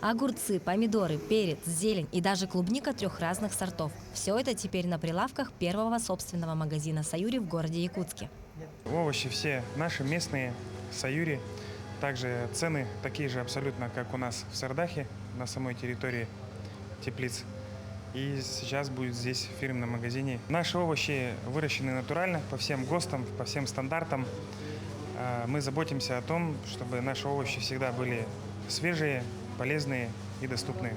Огурцы, помидоры, перец, зелень и даже клубника 3 разных сортов. Все это теперь на прилавках первого собственного магазина «Саюри» в городе Якутске. Овощи все наши местные, «Саюри». Также цены такие же абсолютно, как у нас в Сардахе, на самой территории теплиц. И сейчас будет здесь в фирменном магазине. Наши овощи выращены натурально, по всем ГОСТам, по всем стандартам. Мы заботимся о том, чтобы наши овощи всегда были свежие, полезные и доступные.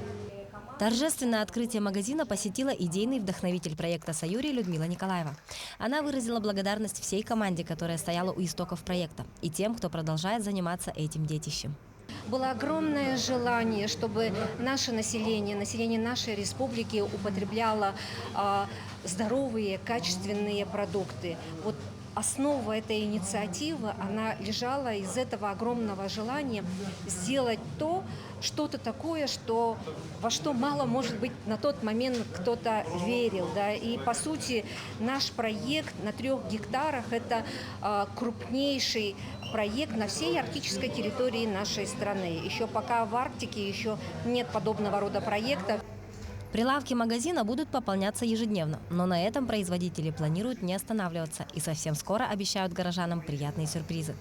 Торжественное открытие магазина посетила идейный вдохновитель проекта «Саюри» Людмила Николаева. Она выразила благодарность всей команде, которая стояла у истоков проекта, и тем, кто продолжает заниматься этим детищем. Было огромное желание, чтобы наше население нашей республики употребляло здоровые, качественные продукты. Вот основа этой инициативы, она лежала из этого огромного желания сделать что-то такое, во что мало, может быть, на тот момент кто-то верил. Да? И, по сути, наш проект на 3 гектарах – это крупнейший проект на всей арктической территории нашей страны. Еще пока в Арктике еще нет подобного рода проекта. Прилавки магазина будут пополняться ежедневно, но на этом производители планируют не останавливаться и совсем скоро обещают горожанам приятные сюрпризы.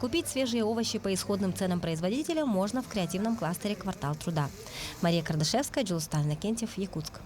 Купить свежие овощи по исходным ценам производителя можно в креативном кластере «Квартал труда». Мария Кардашевская, Джилсталь Накентьев, Якутск.